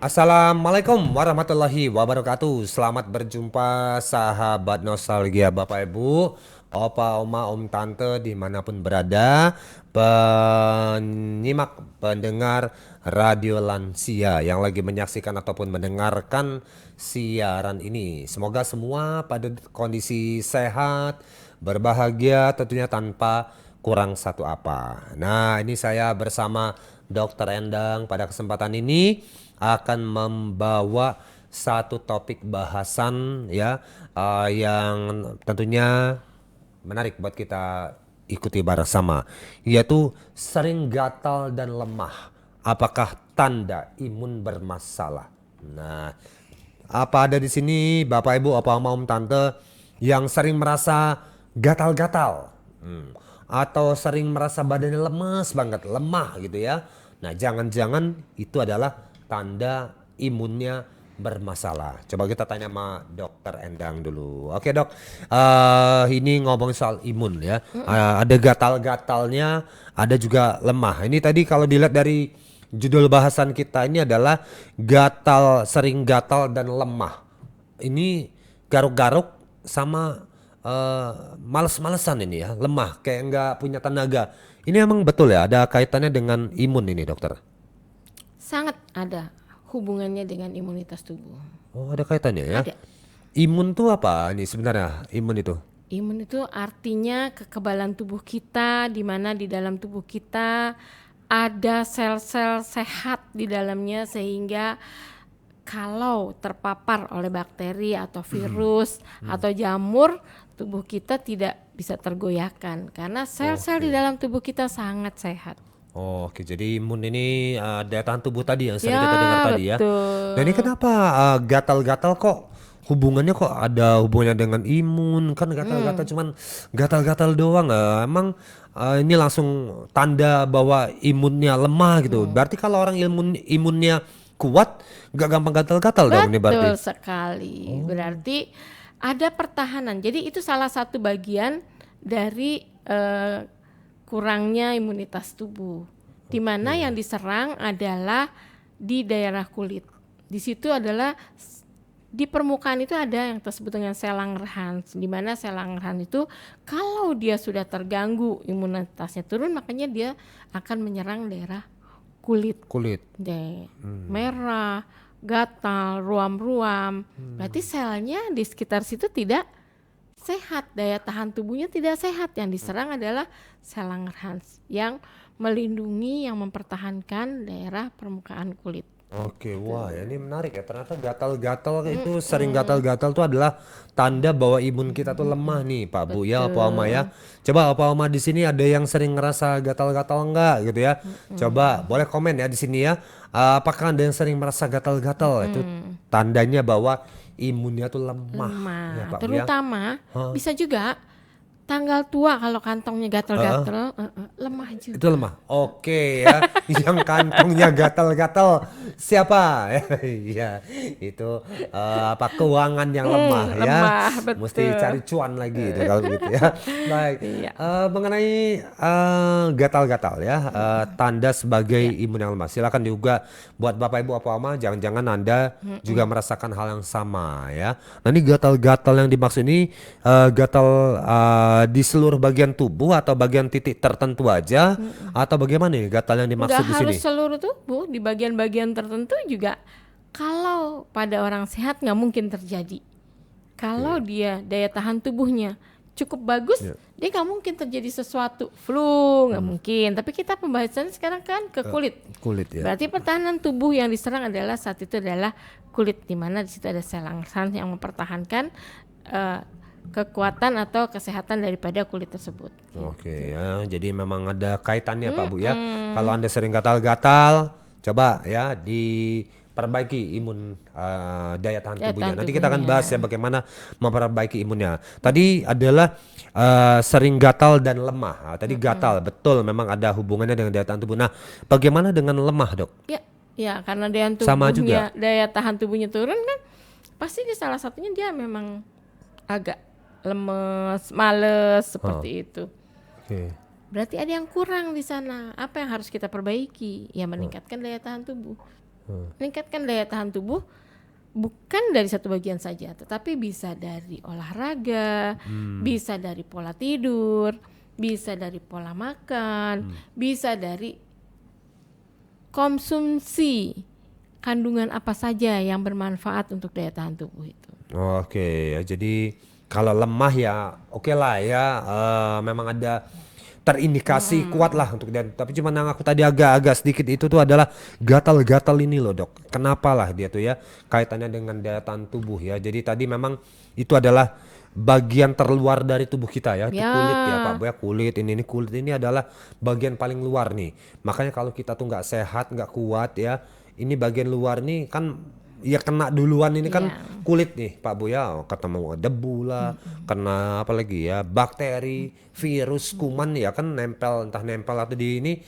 Assalamualaikum warahmatullahi wabarakatuh. Selamat berjumpa sahabat nostalgia Bapak Ibu, Opa, Oma, Om, Tante dimanapun berada, penyimak, pendengar Radio Lansia yang lagi menyaksikan ataupun mendengarkan siaran ini. Semoga semua pada kondisi sehat, berbahagia tentunya tanpa kurang satu apa. Nah, ini saya bersama Dr. Endang pada kesempatan ini akan membawa satu topik bahasan ya yang tentunya menarik buat kita ikuti bersama, yaitu sering gatal dan lemah. Apakah tanda imun bermasalah? Nah, apa ada di sini Bapak Ibu, apa Om Tante yang sering merasa gatal-gatal? Atau sering merasa badannya lemes banget, lemah gitu ya. Nah, jangan-jangan itu adalah tanda imunnya bermasalah. Coba kita tanya sama Dokter Endang dulu. Oke dok, ini ngomong soal imun ya. Ada gatal-gatalnya, ada juga lemah. Ini tadi kalau dilihat dari judul bahasan kita ini adalah sering gatal dan lemah. Ini garuk-garuk sama males-malesan ini ya, lemah, kayak nggak punya tenaga. Ini emang betul ya, ada kaitannya dengan imun ini dokter? Sangat ada hubungannya dengan imunitas tubuh. Oh, ada kaitannya ya. Ada. Imun tuh apa ini sebenarnya? Imun itu? Imun itu artinya kekebalan tubuh kita, di mana di dalam tubuh kita ada sel-sel sehat di dalamnya, sehingga kalau terpapar oleh bakteri atau virus atau jamur, tubuh kita tidak bisa tergoyahkan karena sel-sel di Oke. dalam tubuh kita sangat sehat. Oke, jadi imun ini daya tahan tubuh tadi yang sering kita dengar Ya, tadi ya. Nah ini betul. kenapa gatal-gatal kok hubungannya kok ada hubungannya dengan imun? Kan gatal-gatal cuman gatal-gatal doang. Emang ini langsung tanda bahwa imunnya lemah gitu. Berarti kalau orang imunnya kuat, gak gampang gatal-gatal dong ini berarti. Betul sekali. Berarti ada pertahanan. Jadi itu salah satu bagian dari kurangnya imunitas tubuh. Di mana yang diserang adalah di daerah kulit. Di situ adalah di permukaan itu ada yang tersebut dengan sel Langerhans, di mana sel Langerhans itu kalau dia sudah terganggu imunitasnya turun, makanya dia akan menyerang daerah kulit. Kulit. Merah, gatal, ruam-ruam. Berarti selnya di sekitar situ tidak sehat, daya tahan tubuhnya tidak sehat. Yang diserang adalah sel Langerhans yang melindungi, yang mempertahankan daerah permukaan kulit. Oke, wah ya ini menarik ya. Ternyata gatal-gatal itu sering gatal-gatal itu adalah tanda bahwa imun kita tuh lemah nih, Pak Bu ya, Pak Oma ya. Betul. Coba Pak Oma di sini ada yang sering ngerasa gatal-gatal enggak gitu ya? Coba boleh komen ya di sini ya. Apakah ada yang sering merasa gatal-gatal? Itu tandanya bahwa imunnya tuh lemah ya, Lemah, Pak Bu ya. terutama bisa juga tanggal tua kalau kantongnya gatal-gatal, lemah Itu juga. lemah. Oke ya, yang kantongnya gatal-gatal siapa? Iya, itu apa keuangan yang lemah ya. Lemah, Mesti betul. cari cuan lagi itu kalau gitu ya. Baik, Iya. mengenai gatal-gatal ya, tanda sebagai imun yang lemah. Silakan juga buat Bapak Ibu apa Oma, jangan-jangan Anda juga merasakan hal yang sama ya. Nah ini gatal-gatal yang dimaksud ini gatal di seluruh bagian tubuh atau bagian titik tertentu aja atau bagaimana nih gatal yang Nggak dimaksud di sini? harus seluruh tubuh, di bagian-bagian tertentu juga. Kalau pada orang sehat nggak mungkin terjadi. Kalau dia daya tahan tubuhnya cukup bagus, dia nggak mungkin terjadi sesuatu. Flu nggak mungkin. Tapi kita pembahasannya sekarang kan ke kulit. Kulit ya. Berarti pertahanan tubuh yang diserang adalah saat itu adalah kulit, di mana di situ ada sel Langerhans yang mempertahankan kekuatan atau kesehatan daripada kulit tersebut. Oke ya, jadi memang ada kaitannya Pak Bu ya. Kalau Anda sering gatal-gatal, coba ya diperbaiki imun daya tahan Daya tubuhnya. tahan Nanti kita akan bahas ya tubuhnya. bagaimana memperbaiki imunnya. Tadi adalah sering gatal dan lemah. Tadi gatal, betul memang ada hubungannya dengan daya tahan tubuh. Nah, bagaimana dengan lemah, Dok? Ya, ya karena Sama juga. daya tahan tubuhnya turun kan, pasti dia salah satunya dia memang agak lemes, males seperti itu. Oke. Berarti ada yang kurang di sana. Apa yang harus kita perbaiki? Ya meningkatkan daya tahan tubuh. Meningkatkan daya tahan tubuh bukan dari satu bagian saja, tetapi bisa dari olahraga, bisa dari pola tidur, bisa dari pola makan, bisa dari konsumsi kandungan apa saja yang bermanfaat untuk daya tahan tubuh itu. Oke, ya jadi kalau lemah ya oke lah ya, memang ada terindikasi kuat lah untuk dia. Tapi cuman yang aku tadi agak-agak sedikit itu tuh adalah gatal-gatal ini loh dok. Kenapa lah dia tuh ya kaitannya dengan daya tahan tubuh ya. Jadi tadi memang itu adalah bagian terluar dari tubuh kita ya, itu kulit ya Pak Ya, Boya, kulit ini kulit ini adalah bagian paling luar nih. Makanya kalau kita tuh nggak sehat, nggak kuat ya, ini bagian luar nih kan ya kena duluan ini kan ya. kulit nih Pak Boya, ketemu debu lah, kena apa lagi ya, bakteri, virus, kuman ya kan nempel entah nempel atau di ini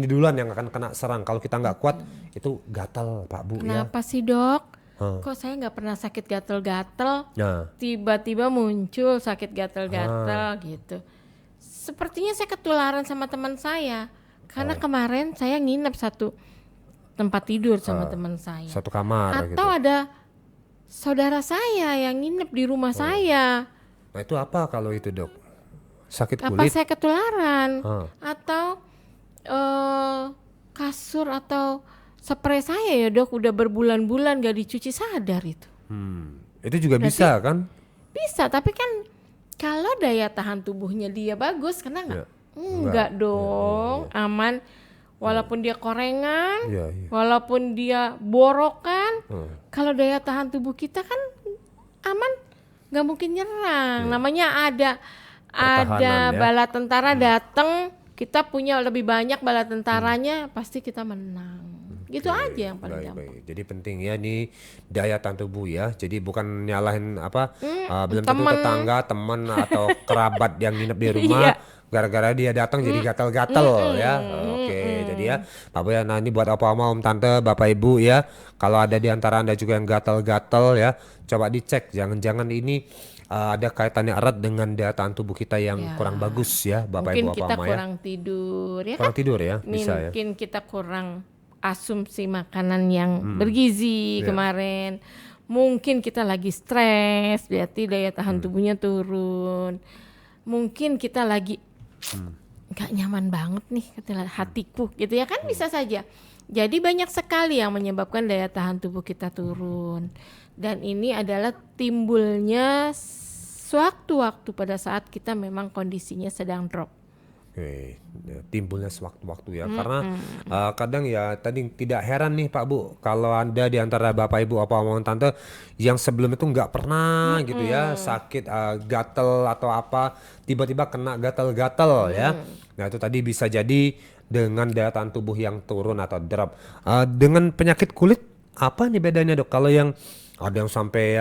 duluan yang akan kena serang. Kalau kita nggak kuat itu gatal Pak Bu ya. Kenapa sih dok? Hah. Kok saya nggak pernah sakit gatel-gatel, Nah, tiba-tiba muncul sakit gatel-gatel gitu. Sepertinya saya ketularan sama teman saya. Karena kemarin saya nginep satu tempat tidur sama teman saya. satu kamar gitu. Atau ada saudara saya yang nginep di rumah saya. Nah itu apa kalau itu dok? Sakit Apa kulit? saya ketularan? Ah. Atau kasur atau spray saya ya dok udah berbulan-bulan gak dicuci sadar itu. Itu juga bisa kan? Bisa, tapi kan kalau daya tahan tubuhnya dia bagus, kena nggak? Ya. Enggak dong, aman. Walaupun dia korengan, Iya, iya. walaupun dia borokan, kalau daya tahan tubuh kita kan aman, nggak mungkin nyerang. Namanya ada Pertahanan ya. bala tentara datang, kita punya lebih banyak bala tentaranya, pasti kita menang. Gitu aja yang paling gampang. Baik. Jadi penting ya nih daya tahan tubuh ya. Jadi bukan nyalahin apa, belum tentu temen. tetangga, teman atau kerabat yang nginep di rumah. Iya. Gara-gara dia datang jadi gatal-gatal ya. Oke, jadi ya Pak Boy, nah ini buat oma-oma, om tante, bapak ibu ya. Kalau ada di antara anda juga yang gatal-gatal ya, coba dicek. Jangan-jangan ini ada kaitannya erat dengan daya tahan tubuh kita yang Ya. kurang bagus ya, bapak Mungkin ibu, kita oma ya. kurang tidur, ya kan? Kurang tidur ya, bisa ya. Mungkin kita kurang asumsi makanan yang bergizi kemarin. Mungkin kita lagi stres, berarti daya tahan tubuhnya turun. Mungkin kita lagi nggak nyaman banget nih kata hatiku, gitu ya kan, bisa saja. Jadi banyak sekali yang menyebabkan daya tahan tubuh kita turun. Dan ini adalah timbulnya sewaktu-waktu pada saat kita memang kondisinya sedang drop. Oke, ya, timbulnya sewaktu-waktu ya. Karena kadang ya tadi tidak heran nih Pak Bu, kalau Anda di antara Bapak Ibu apa omongan tante yang sebelum itu nggak pernah gitu ya sakit gatel atau apa, tiba-tiba kena gatel-gatel ya. Nah itu tadi bisa jadi dengan daya tahan tubuh yang turun atau drop. Dengan penyakit kulit apa nih bedanya dok? Kalau yang ada yang sampai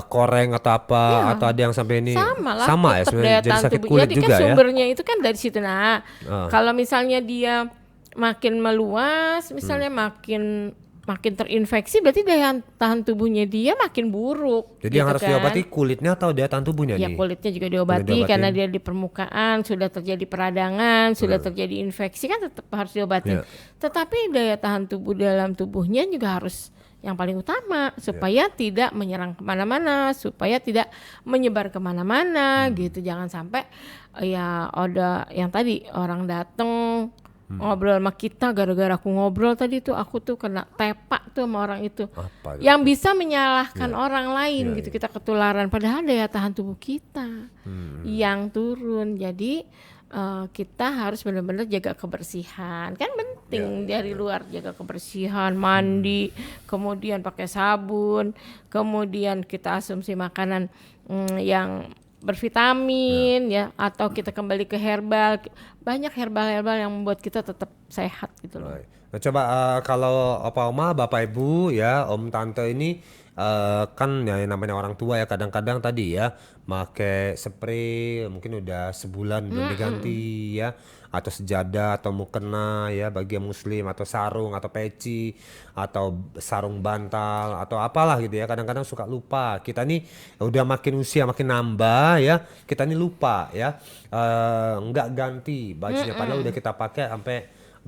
koreng atau apa, atau ada yang sampai ini Sama lah, ya tetap sebenarnya daya jadi tahan sakit tubuh. kulit Jadi juga kan ya. sumbernya itu kan dari situ. Nah, kalau misalnya dia makin meluas, misalnya makin terinfeksi, berarti daya tahan tubuhnya dia makin buruk. Jadi gitu yang harus kan. diobati kulitnya atau daya tahan tubuhnya Ya nih? kulitnya juga diobati diobatin. karena dia di permukaan sudah terjadi peradangan, sudah terjadi infeksi, kan tetap harus diobatin. Ya. Tetapi daya tahan tubuh dalam tubuhnya juga harus yang paling utama supaya tidak menyerang kemana-mana, supaya tidak menyebar kemana-mana gitu. Jangan sampai ya ada yang tadi orang datang ngobrol sama kita, gara-gara aku ngobrol tadi tuh aku tuh kena tepak tuh sama orang itu. Apa? Yang bisa menyalahkan orang lain gitu, kita ketularan, padahal daya tahan tubuh kita yang turun. Jadi kita harus benar-benar jaga kebersihan, kan penting dari luar, jaga kebersihan, mandi, kemudian pakai sabun, kemudian kita asumsi makanan yang bervitamin ya, atau kita kembali ke herbal. Banyak herbal-herbal yang membuat kita tetap sehat gitu loh. Baik. Nah, coba kalau opa oma, bapak ibu ya, om tante ini kan ya yang namanya orang tua ya, kadang-kadang tadi ya pakai spray mungkin udah sebulan belum diganti ya, atau sejadah atau mukena ya bagi yang muslim, atau sarung atau peci atau sarung bantal atau apalah gitu ya, kadang-kadang suka lupa. Kita nih udah makin usia makin nambah ya, kita nih lupa ya, nggak ganti bajunya padahal udah kita pakai sampai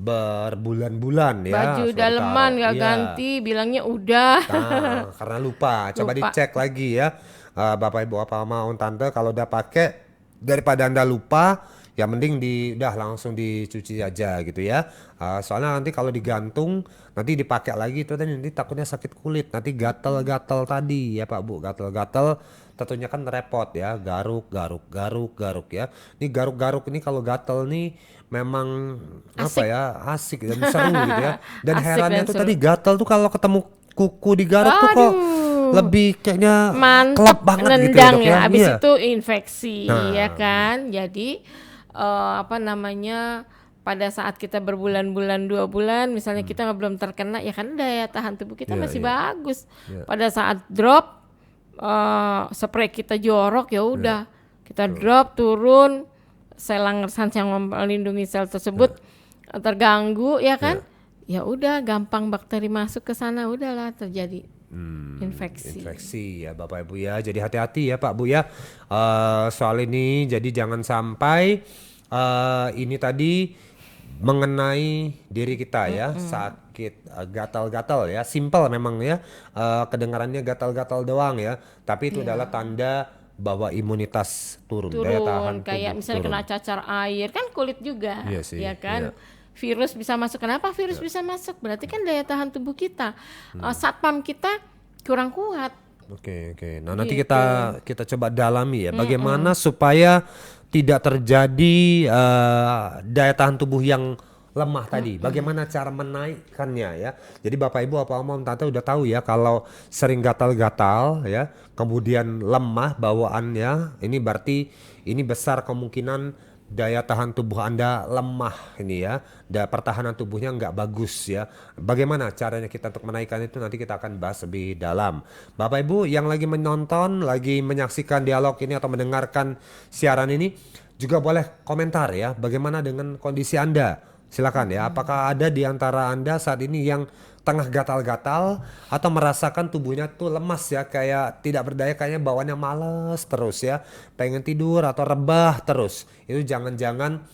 berbulan-bulan ya Baju sudah daleman ditaruh. nggak Iya. ganti, bilangnya udah. Nah, karena lupa. Coba Lupa. dicek lagi ya. Bapak Ibu apa mau tante kalau udah pakai daripada Anda lupa ya mending udah langsung dicuci aja gitu ya. Soalnya nanti kalau digantung nanti dipakai lagi itu nanti takutnya sakit kulit, nanti gatal-gatal tadi ya Pak Bu, gatal-gatal tentunya kan repot ya, garuk ya. Ini garuk-garuk ini kalau gatal nih memang apa Asik. ya, asik dan seru gitu ya. Dan Asik herannya dan tuh seru. tadi gatal tuh kalau ketemu kuku digaruk tuh kok Aduh, lebih kayaknya klop mantep banget gitu ya nendang Dok ya. ya. Abis Iya. itu infeksi ya Nah, kan. Jadi apa namanya, pada saat kita berbulan-bulan 2 bulan, misalnya kita nggak belum terkena, ya kan daya tahan tubuh kita iya masih iya. bagus. Iya. Pada saat drop, spray kita jorok ya udah, kita drop turun, sel Langerhans yang melindungi sel tersebut terganggu ya kan. Ya udah, gampang bakteri masuk ke sana, udahlah terjadi infeksi. Infeksi ya Bapak Ibu ya. Jadi hati-hati ya Pak Bu ya. Soal ini jadi jangan sampai ini tadi mengenai diri kita ya, sakit gatal-gatal ya. Simple memang ya. Kedengarannya gatal-gatal doang ya, tapi itu adalah tanda bahwa imunitas turun, daya tahan Turun kayak tubuh misalnya turun. kena cacar air, kan kulit juga Iya sih, ya kan. iya. Virus bisa masuk, kenapa virus bisa masuk? Berarti kan daya tahan tubuh kita, satpam kita kurang kuat. Oke oke. Nah nanti Gitu. kita coba dalami ya, bagaimana supaya tidak terjadi daya tahan tubuh yang lemah tadi. Bagaimana cara menaikkannya ya. Jadi Bapak Ibu apa Om Tante udah tahu ya kalau sering gatal-gatal ya, kemudian lemah bawaannya, ini berarti ini besar kemungkinan daya tahan tubuh Anda lemah ini ya. Pertahanan tubuhnya nggak bagus ya. Bagaimana caranya kita untuk menaikkan itu nanti kita akan bahas lebih dalam. Bapak Ibu yang lagi menonton, lagi menyaksikan dialog ini atau mendengarkan siaran ini juga boleh komentar ya. Bagaimana dengan kondisi Anda? Silakan ya. Apakah ada di antara Anda saat ini yang tengah gatal-gatal atau merasakan tubuhnya tuh lemas ya, kayak tidak berdaya, kayaknya bawaannya males terus ya, pengen tidur atau rebah terus. Itu jangan-jangan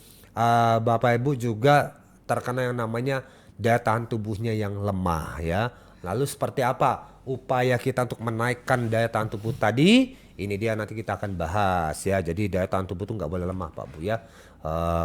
Bapak Ibu juga terkena yang namanya daya tahan tubuhnya yang lemah ya. Lalu seperti apa upaya kita untuk menaikkan daya tahan tubuh tadi? Ini dia nanti kita akan bahas ya. Jadi daya tahan tubuh tuh nggak boleh lemah Pak Bu ya.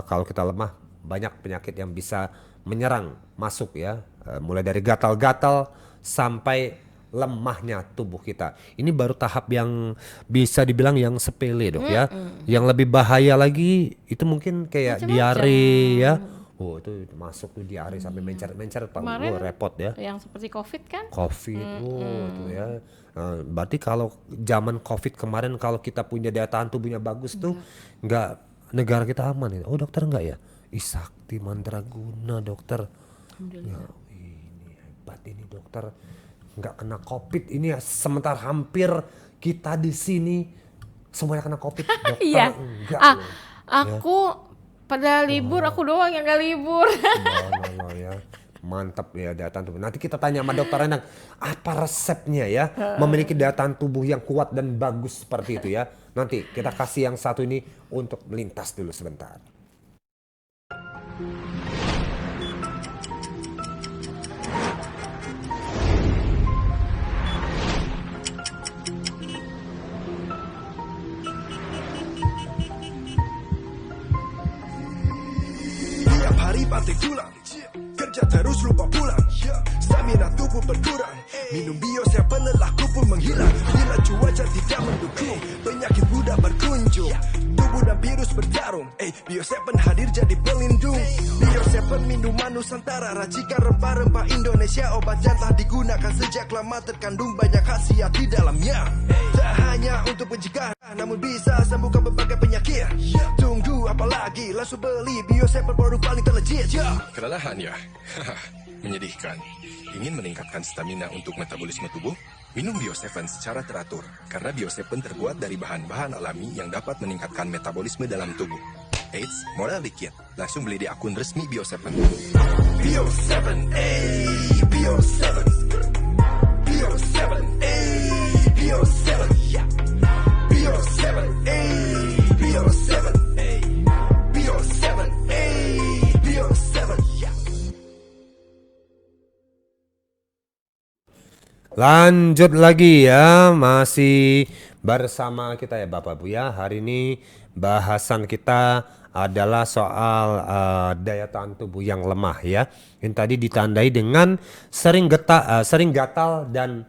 Kalau kita lemah banyak penyakit yang bisa menyerang masuk ya. Mulai dari gatal-gatal sampai lemahnya tubuh kita. Ini baru tahap yang bisa dibilang yang sepele Dok ya. Yang lebih bahaya lagi itu mungkin kayak diare ya. Oh itu masuk tuh diare sampai mencret-mencret Pak. Kemarin Repot ya. yang seperti COVID kan, Covid, itu ya. Berarti kalau zaman Covid kemarin kalau kita punya daya tahan tubuhnya bagus tuh nggak, negara kita aman ya. Oh dokter enggak ya? Sakti Mandraguna dokter. Ya, ini hebat ini dokter, nggak kena Covid ini ya. Sementara hampir kita di sini semuanya kena Covid, dokter iya. enggak loh. Aku pada libur, aku doang yang gak libur. Loh, ya. Mantap ya daya tahan tubuh. Nanti kita tanya sama dokter Endang apa resepnya ya memiliki daya tahan tubuh yang kuat dan bagus seperti itu ya. Nanti kita kasih yang satu ini untuk melintas dulu sebentar. Tiap hari pantai tulang, kerja terus lupa pulang, stamina tubuh berkurang, minum Bio7 lelahku pun menghilang. Bila cuaca tidak mendukung, penyakit mudah berkunjung, tubuh dan virus bertarung. Bio7 hadir jadi pelindung. Bio7 minuman Nusantara, racikan rempah-rempah Indonesia. Obat yang telah digunakan sejak lama, terkandung banyak khasiat di dalamnya. Tak hanya untuk pencegahan, namun bisa sembuhkan berbagai penyakit. Tunggu apa lagi, langsung beli Bio7 produk paling terlejit. Kelelahan ya? Menyedihkan. Ingin meningkatkan stamina untuk metabolisme tubuh? Minum Bio7 secara teratur. Karena Bio7 terbuat dari bahan-bahan alami yang dapat meningkatkan metabolisme dalam tubuh. Eits, modal dikit. Langsung beli di akun resmi Bio7. Bio7, Bio7, Bio7, Bio7, Bio7, Bio7, Bio7, Bio7. Lanjut lagi ya, masih bersama kita ya Bapak Bu ya. Hari ini bahasan kita adalah soal daya tahan tubuh yang lemah ya. Yang tadi ditandai dengan sering gatal dan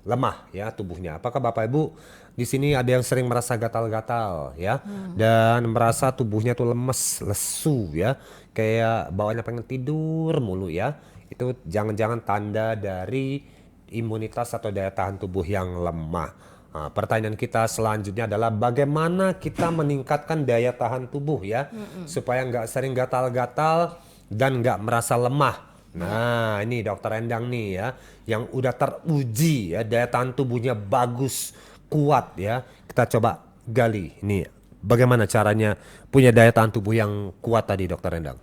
lemah ya tubuhnya. Apakah Bapak Ibu di sini ada yang sering merasa gatal-gatal ya dan merasa tubuhnya tuh lemes, lesu ya, kayak bawaannya pengen tidur mulu ya. Itu jangan-jangan tanda dari imunitas atau daya tahan tubuh yang lemah. Nah, pertanyaan kita selanjutnya adalah bagaimana kita meningkatkan daya tahan tubuh ya supaya nggak sering gatal-gatal dan nggak merasa lemah. Nah ini Dokter Endang nih ya yang udah teruji ya daya tahan tubuhnya bagus kuat ya. Kita coba gali ini bagaimana caranya punya daya tahan tubuh yang kuat tadi Dokter Endang.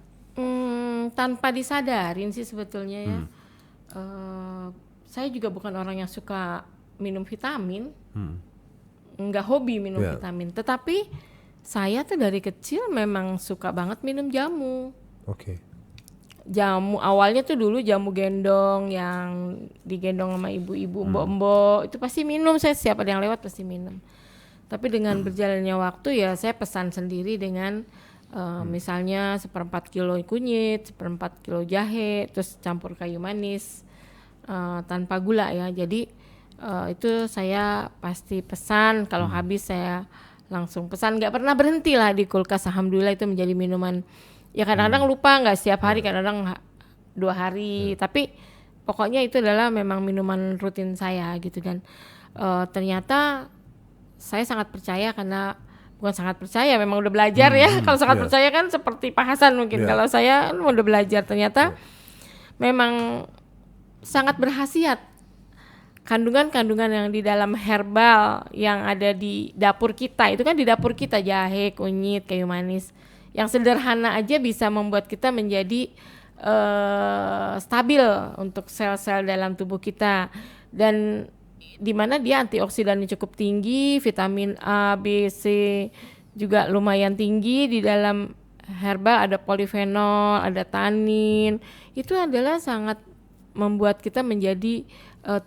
Tanpa disadarin sih sebetulnya ya. Saya juga bukan orang yang suka minum vitamin, nggak hobi minum vitamin. Tetapi saya tuh dari kecil memang suka banget minum jamu. Oke. Jamu awalnya tuh dulu jamu gendong yang digendong sama ibu-ibu, mbok-mbok itu pasti minum. Saya siapa ada yang lewat pasti minum. Tapi dengan berjalannya waktu ya saya pesan sendiri dengan misalnya 1/4 kilo kunyit, 1/4 kilo jahe, terus campur kayu manis. Tanpa gula ya, jadi itu saya pasti pesan kalau habis saya langsung pesan, nggak pernah berhenti lah di kulkas. Alhamdulillah itu menjadi minuman ya, kadang-kadang lupa nggak setiap hari, kadang-kadang 2 hari, tapi pokoknya itu adalah memang minuman rutin saya gitu. Dan ternyata saya sangat percaya, karena bukan sangat percaya, memang udah belajar ya. Kalau sangat percaya kan seperti Pak Hasan mungkin, kalau saya udah belajar ternyata memang sangat berkhasiat. Kandungan-kandungan yang di dalam herbal yang ada di dapur kita, itu kan di dapur kita, jahe, kunyit, kayu manis, yang sederhana aja bisa membuat kita menjadi stabil untuk sel-sel dalam tubuh kita. Dan di mana dia antioksidannya cukup tinggi, vitamin A, B, C juga lumayan tinggi di dalam herbal, ada polifenol, ada tanin. Itu adalah sangat membuat kita menjadi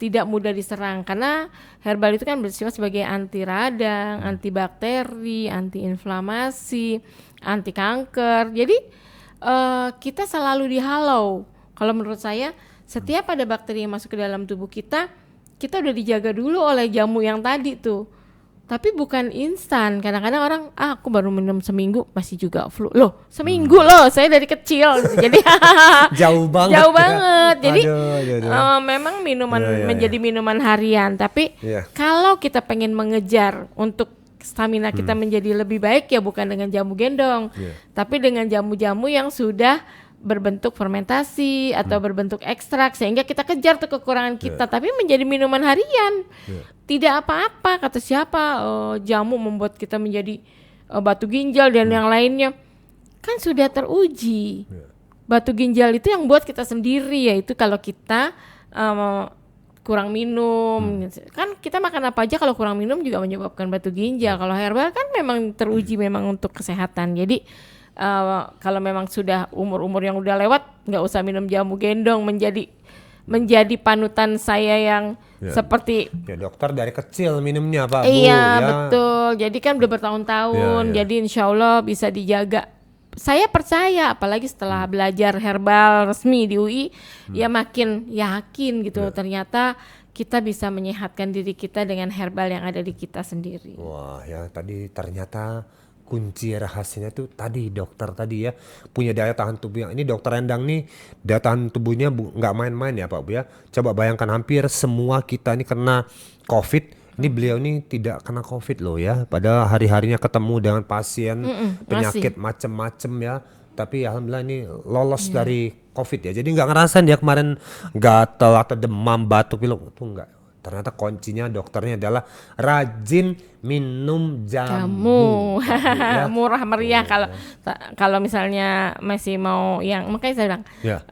tidak mudah diserang, karena herbal itu kan bersifat sebagai anti radang, anti bakteri, anti inflamasi, anti kanker. Jadi kita selalu dihalau. Kalau menurut saya, setiap ada bakteri yang masuk ke dalam tubuh kita udah dijaga dulu oleh jamu yang tadi tuh. Tapi bukan instan. Kadang-kadang orang, aku baru minum seminggu masih juga flu. Loh, seminggu loh, saya dari kecil. Jadi Jauh banget. jauh banget. Jadi Aduh. memang minuman menjadi minuman harian. Tapi kalau kita pengen mengejar untuk stamina kita menjadi lebih baik, ya bukan dengan jamu gendong, tapi dengan jamu-jamu yang sudah berbentuk fermentasi atau berbentuk ekstrak, sehingga kita kejar tuh kekurangan kita, tapi menjadi minuman harian. Tidak apa-apa, kata siapa, jamu membuat kita menjadi batu ginjal dan yang lainnya. Kan sudah teruji. Batu ginjal itu yang buat kita sendiri, yaitu kalau kita kurang minum. Kan kita makan apa aja kalau kurang minum juga menyebabkan batu ginjal. Kalau herbal kan memang teruji memang untuk kesehatan. Jadi kalau memang sudah umur-umur yang udah lewat, nggak usah minum jamu gendong, menjadi panutan saya yang seperti ya dokter dari kecil minumnya Pak Bu. Iya ya. betul. Jadi kan udah bertahun-tahun. Jadi insya Allah bisa dijaga. Saya percaya, apalagi setelah belajar herbal resmi di UI, ya makin yakin gitu. Ternyata kita bisa menyehatkan diri kita dengan herbal yang ada di kita sendiri. Wah ya tadi ternyata kunci rahasianya tuh tadi dokter tadi ya, punya daya tahan tubuh yang ini Dokter Endang nih daya tahan tubuhnya nggak main-main ya Pak Bu ya. Coba bayangkan hampir semua kita ini kena COVID. Ini beliau ini tidak kena COVID loh ya. Padahal hari-harinya ketemu dengan pasien penyakit macem-macem ya. Tapi alhamdulillah ini lolos dari COVID ya. Jadi nggak ngerasain dia kemarin gatal atau demam, batuk, pilek itu enggak. Ternyata kuncinya dokternya adalah rajin minum jamu. Murah meriah. Kalau misalnya masih mau yang, makanya saya bilang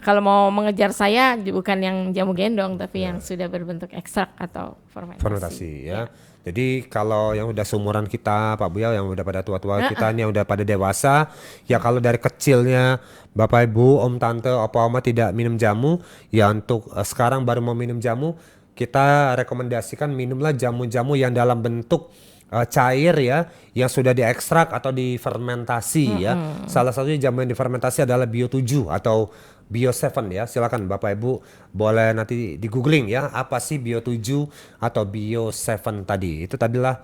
kalau mau mengejar saya bukan yang jamu gendong, tapi yang sudah berbentuk ekstrak atau fermentasi ya. Jadi kalau yang udah seumuran kita Pak Bu ya, yang udah pada tua-tua kita nih, yang udah pada dewasa ya, kalau dari kecilnya Bapak Ibu, Om Tante, Opa Oma tidak minum jamu ya, untuk sekarang baru mau minum jamu, kita rekomendasikan minumlah jamu-jamu yang dalam bentuk cair ya, yang sudah diekstrak atau difermentasi ya. Salah satunya jamu yang difermentasi adalah Bio7 atau Bio7 ya. Silakan Bapak Ibu boleh nanti di googling ya, apa sih Bio7 atau Bio7 tadi. Itu tadilah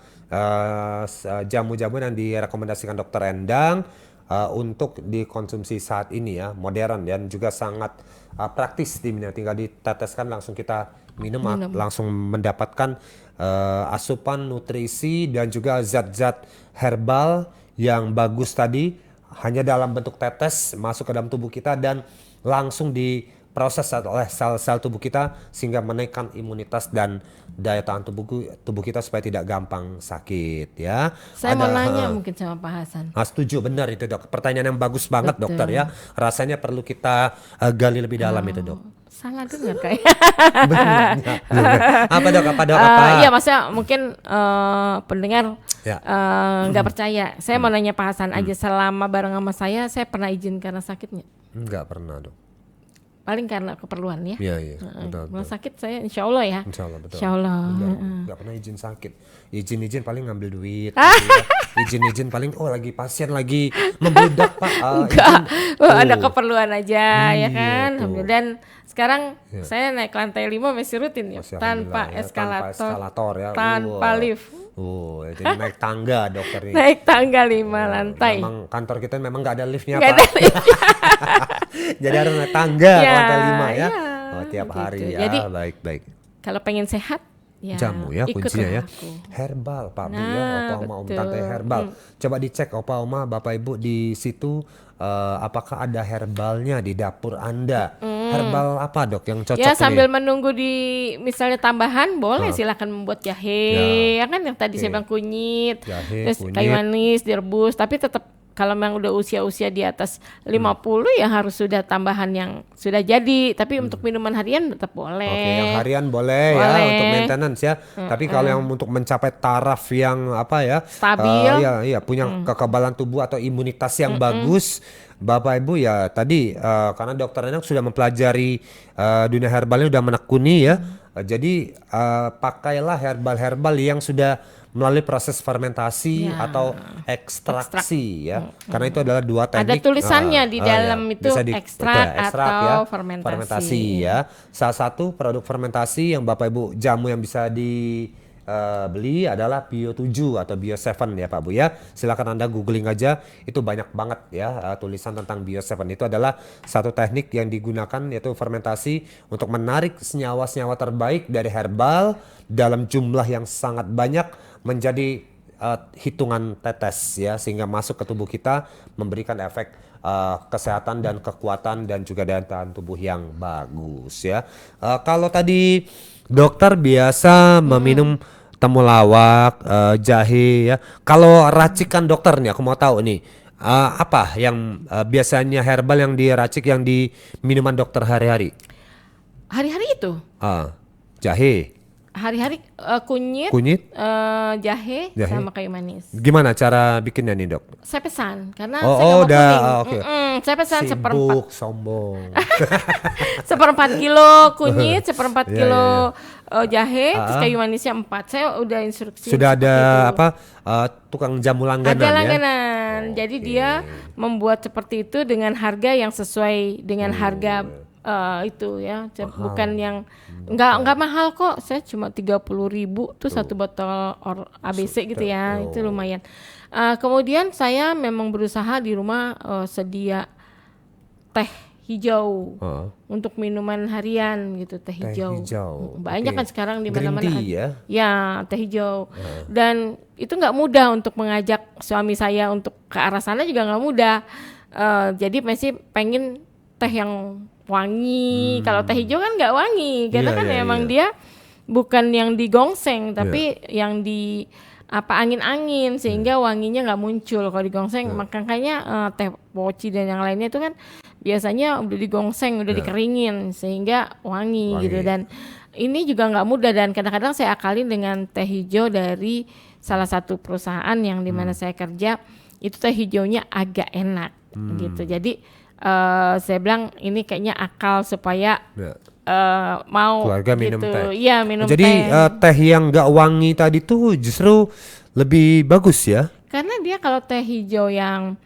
jamu-jamu yang direkomendasikan Dokter Endang untuk dikonsumsi saat ini ya, modern dan juga sangat praktis diminum. Tinggal diteteskan langsung kita minum. Langsung mendapatkan asupan nutrisi dan juga zat-zat herbal yang bagus tadi, hanya dalam bentuk tetes masuk ke dalam tubuh kita dan langsung diproses oleh sel-sel tubuh kita sehingga menaikkan imunitas dan daya tahan tubuh kita supaya tidak gampang sakit ya. Saya mau nanya mungkin sama Pak Hasan. Setuju, benar itu Dok. Pertanyaan yang bagus banget Betul. Dokter ya. Rasanya perlu kita gali lebih dalam itu Dok. Salah dengar kayak. Benar. Apa Dok? Apa? Iya, maksudnya mungkin pendengar Ya. nggak percaya. Saya mau nanya Pak Hasan aja, selama bareng sama saya pernah izin karena sakitnya? Enggak pernah Dok. Paling karena keperluan ya. Iya. Betul. Kalau sakit saya insya Allah ya. Insya Allah betul. Insya Allah. Enggak pernah izin sakit. Izin paling ngambil duit. Gitu ya. Izin paling lagi pasien lagi membludak Pak. Enggak, izin. ada keperluan aja ya kan. tuh. Dan sekarang saya naik lantai 5 masih rutin ya, Masih tanpa alhamdulillah ya, eskalator, ya. tanpa lift. Jadi naik tangga Dokter nih. Naik tangga 5 lantai. Memang kantor kita memang nggak ada liftnya Nggak Pak. ada lift. Jadi harus naik tangga ke Ya, lantai 5 ya. ya, Tiap gitu. hari ya. Jadi, baik. Kalau pengen sehat ya Jamu ya ikut kuncinya ya. aku. Herbal Pak Bu ya, Nah, Opa Oma Om betul. Tante herbal. Coba dicek Opa Oma Bapak Ibu di situ apakah ada herbalnya di dapur Anda. Herbal apa Dok yang cocok Ya sambil ini? menunggu di misalnya tambahan boleh silakan membuat jahe ya kan yang tadi saya bilang kunyit, Jahe, terus kunyit. kayu manis direbus, tapi tetap kalau memang udah usia-usia di atas 50 ya harus sudah tambahan yang sudah jadi, tapi untuk minuman harian tetap boleh. Oke, yang harian boleh ya Boleh. untuk maintenance ya. Tapi kalau yang untuk mencapai taraf yang apa ya? Stabil. Iya, punya kekebalan tubuh atau imunitas yang bagus, Bapak Ibu ya tadi karena Dokter Endang sudah mempelajari dunia herbalnya, sudah menekuni ya. Jadi pakailah herbal-herbal yang sudah melalui proses fermentasi Ya. atau ekstraksi ya. Karena itu adalah dua teknik. Ada tulisannya di dalam itu Bisa ekstrak ekstrak atau fermentasi. ya. Salah satu produk fermentasi yang Bapak Ibu jamu yang bisa dibeli adalah Bio7 atau Bio7 ya Pak Bu ya. Silakan Anda googling aja, itu banyak banget ya tulisan tentang Bio7. Itu adalah satu teknik yang digunakan yaitu fermentasi untuk menarik senyawa-senyawa terbaik dari herbal dalam jumlah yang sangat banyak menjadi hitungan tetes ya, sehingga masuk ke tubuh kita memberikan efek kesehatan dan kekuatan dan juga daya tahan tubuh yang bagus ya. Kalau tadi dokter biasa meminum temulawak, jahe ya. Kalau racikan dokter nih aku mau tahu nih, apa yang biasanya herbal yang diracik yang di minuman dokter hari-hari? Hari-hari itu Jahe, hari-hari kunyit, jahe sama kayu manis. Gimana cara bikinnya nih Dok? Saya pesan karena Oh, saya nggak mau udah, kuning. oke. Saya pesan Sibuk, sombong. seperempat kilo kunyit, seperempat Iya, kilo jahe, terus kayu manisnya 4. Saya udah instruksi. Sudah ada itu. apa tukang jamu langganan Ada ya? langganan. Jadi dia membuat seperti itu dengan harga yang sesuai dengan harga itu ya, bukan yang nggak mahal kok. Saya cuma 30.000 tuh satu botol ABC gitu ya, itu lumayan. Kemudian saya memang berusaha di rumah sedia teh hijau untuk minuman harian gitu, teh hijau. Banyak kan sekarang di mana-mana. Green tea ya? Ya, teh hijau. Dan itu nggak mudah untuk mengajak suami saya untuk ke arah sana, juga nggak mudah. Jadi masih pengen teh yang wangi. Kalau teh hijau kan nggak wangi, karena kan emang dia bukan yang digongseng, tapi yang di angin-angin, sehingga wanginya nggak muncul. Kalau digongseng, makanya teh poci dan yang lainnya itu kan biasanya udah digongseng, udah dikeringin, sehingga wangi gitu. Dan ini juga nggak mudah, dan kadang-kadang saya akalin dengan teh hijau dari salah satu perusahaan yang dimana saya kerja. Itu teh hijaunya agak enak gitu. Jadi saya bilang ini kayaknya akal supaya mau Keluarga minum gitu. teh. Iya, minum Jadi teh. teh yang nggak wangi tadi tuh justru lebih bagus ya. Karena dia kalau teh hijau yang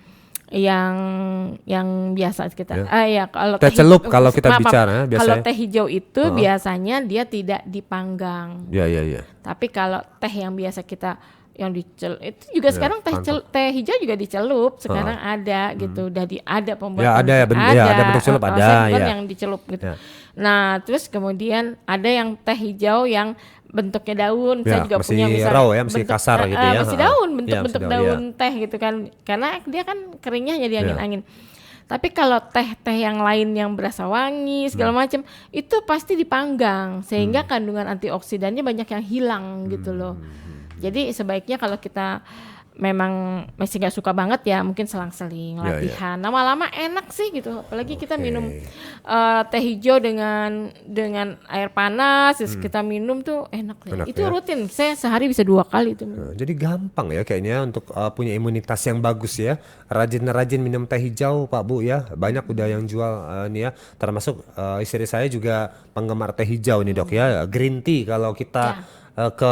biasa kita ya kalau Teh celup kalau kita maaf, bicara kalau biasanya. teh hijau itu biasanya dia tidak dipanggang. Ya. Tapi kalau teh yang biasa kita yang dicelup itu juga sekarang pantau. teh hijau juga dicelup sekarang ada gitu. Udah ada pembuatan Ya, ada ya, ada bentuk celup ada, saya bukan ya. yang dicelup gitu. Ya. Nah, terus kemudian ada yang teh hijau yang bentuknya daun. Ya, Saya juga masih punya misalnya raw ya, masih kasar gitu ya. masih daun, Ya, bentuk-bentuk masih daun, daun teh gitu kan. Karena dia kan keringnya jadi angin-angin. Tapi kalau teh-teh yang lain yang berasa wangi segala macam itu pasti dipanggang sehingga kandungan antioksidannya banyak yang hilang gitu loh. Jadi sebaiknya kalau kita memang masih nggak suka banget ya mungkin selang-seling latihan. Lama-lama enak sih gitu. Apalagi kita minum teh hijau dengan air panas, terus kita minum tuh enak deh. Enak Itu ya. rutin. Saya sehari bisa 2 kali itu. Jadi gampang ya kayaknya untuk punya imunitas yang bagus ya. Rajin-rajin minum teh hijau Pak Bu ya. Banyak udah yang jual nih ya. Termasuk istri saya juga penggemar teh hijau nih Dok ya. Green tea kalau kita ke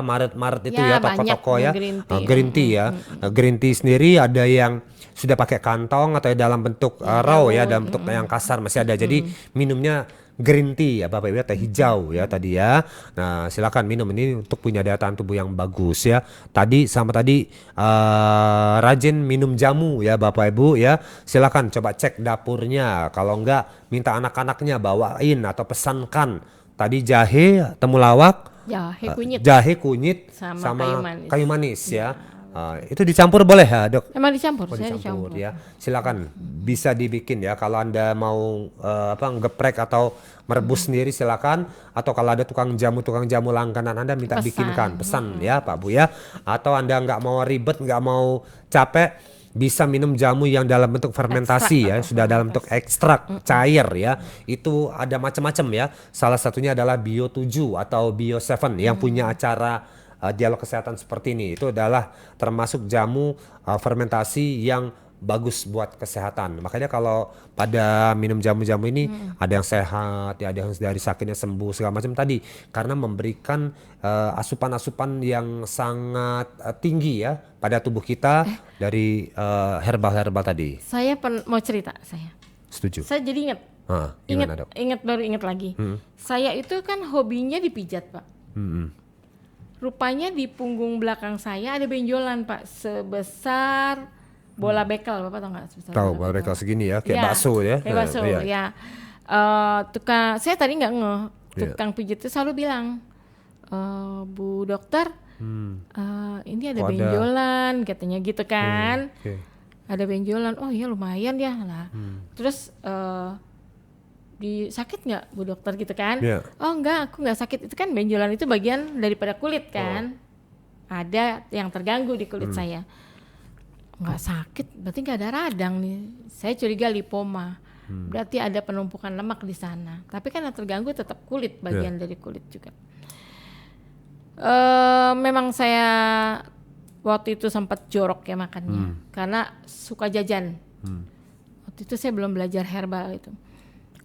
Maret itu ya banyak toko-toko ya. green tea. Green tea ya. Green tea sendiri ada yang sudah pakai kantong atau dalam bentuk raw ya, dalam bentuk yang kasar masih ada. Jadi minumnya green tea ya Bapak Ibu ya, teh hijau ya tadi ya. Nah, silakan minum ini untuk punya daya tahan tubuh yang bagus ya. Tadi rajin minum jamu ya Bapak Ibu ya. Silakan coba cek dapurnya. Kalau enggak minta anak-anaknya bawain atau pesankan. Tadi jahe, temulawak, jahe kunyit sama kayu manis ya. Itu dicampur boleh ya Dok? Emang dicampur, Oh, saya dicampur dicampur. ya. Silakan bisa dibikin ya. Kalau Anda mau geprek atau merebus sendiri silakan. Atau kalau ada tukang jamu langganan Anda minta bikinkan, pesan ya Pak Bu ya. Atau Anda nggak mau ribet, nggak mau capek, bisa minum jamu yang dalam bentuk fermentasi ya, sudah dalam bentuk ekstrak cair ya. Itu ada macam-macam ya. Salah satunya adalah Bio 7 atau Bio 7 yang punya acara dialog kesehatan seperti ini. Itu adalah termasuk jamu fermentasi yang bagus buat kesehatan. Makanya kalau pada minum jamu-jamu ini ada yang sehat, ya ada yang dari sakitnya sembuh segala macam tadi karena memberikan asupan-asupan yang sangat tinggi ya pada tubuh kita dari herbal-herbal tadi. Saya mau cerita saya. Setuju. Saya jadi ingat Gimana Dok? baru ingat lagi. Saya itu kan hobinya dipijat Pak. Rupanya di punggung belakang saya ada benjolan Pak sebesar bola bekel, Bapak tahu nggak? Tahu bola bekel segini ya, kayak bakso ya. Kayak bakso ya. Saya tadi nggak ngeh. Tukang pijat itu selalu bilang, Bu dokter, ini ada benjolan, katanya gitu kan. Ada benjolan, oh iya lumayan ya lah. Terus sakit nggak Bu dokter gitu kan? Oh enggak, aku nggak sakit. Itu kan benjolan itu bagian daripada kulit kan. Ada yang terganggu di kulit saya. Nggak sakit, berarti nggak ada radang nih. Saya curiga lipoma. Berarti ada penumpukan lemak di sana. Tapi kan yang terganggu tetap kulit, bagian dari kulit juga. Memang saya waktu itu sempat jorok ya makannya, karena suka jajan. Waktu itu saya belum belajar herbal itu.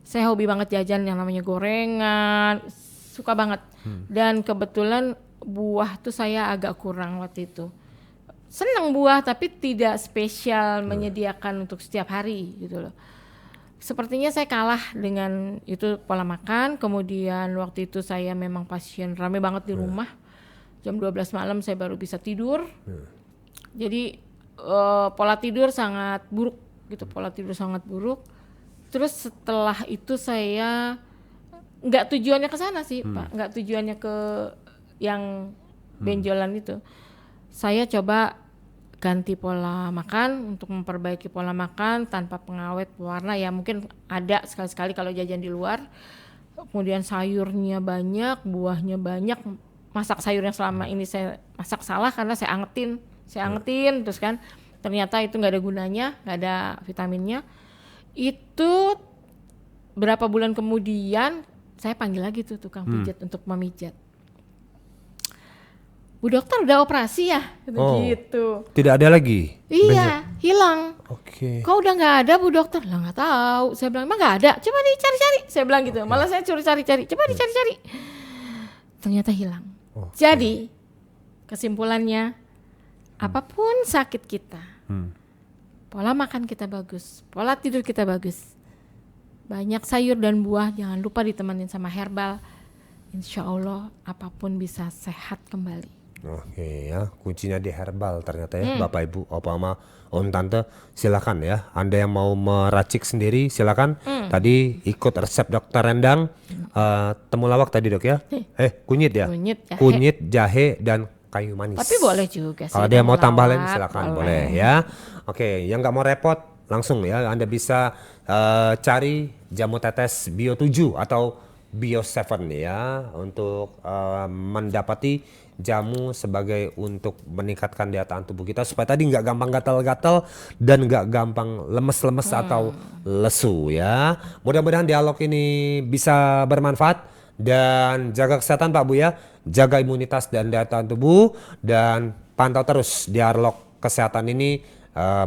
Saya hobi banget jajan yang namanya gorengan, suka banget. Dan kebetulan buah tuh saya agak kurang waktu itu. Senang buah tapi tidak spesial menyediakan untuk setiap hari gitu loh. Sepertinya saya kalah dengan itu pola makan. Kemudian waktu itu saya memang pasien rame banget di rumah. Jam 12 malam saya baru bisa tidur. Jadi pola tidur sangat buruk gitu, Terus setelah itu saya nggak tujuannya ke sana sih Pak, nggak tujuannya ke yang benjolan itu. Saya coba ganti pola makan untuk memperbaiki pola makan tanpa pengawet pewarna ya, mungkin ada sekali-sekali kalau jajan di luar. Kemudian sayurnya banyak, buahnya banyak. Masak sayur yang selama ini saya masak salah karena saya angetin terus kan ternyata itu nggak ada gunanya, nggak ada vitaminnya. Itu berapa bulan kemudian saya panggil lagi tuh tukang pijat untuk memijat. Bu dokter udah operasi ya? Oh. Gitu. Tidak ada lagi. Iya, hilang. Oke. Kok udah nggak ada Bu dokter? Lah nggak tahu. Saya bilang emang nggak ada. Coba dicari-cari. Saya bilang gitu. Malah saya suruh cari-cari. Coba dicari-cari. Ternyata hilang. Jadi kesimpulannya, apapun sakit kita, pola makan kita bagus, pola tidur kita bagus, banyak sayur dan buah, jangan lupa ditemenin sama herbal. Insya Allah apapun bisa sehat kembali. Oke ya, kuncinya di herbal ternyata ya, Bapak Ibu, Opa Oma, Om Tante, silakan ya. Anda yang mau meracik sendiri silakan. Tadi ikut resep Dokter Endang, temulawak tadi dok ya. Kunyit ya. Kunyit, jahe dan kayu manis. Tapi boleh juga sih. Kalau dia mau tambah lain temulawak, silakan boleh ya. Oke, yang nggak mau repot langsung ya, Anda bisa cari jamu tetes Bio 7 atau Bio 7 ya untuk mendapati jamu sebagai untuk meningkatkan daya tahan tubuh kita supaya tadi nggak gampang gatal-gatal dan nggak gampang lemes-lemes atau lesu ya. Mudah-mudahan dialog ini bisa bermanfaat dan jaga kesehatan Pak Bu ya, jaga imunitas dan daya tahan tubuh dan pantau terus dialog kesehatan ini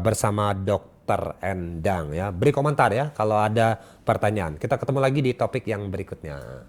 bersama Dokter Endang ya. Beri komentar ya kalau ada pertanyaan. Kita ketemu lagi di topik yang berikutnya.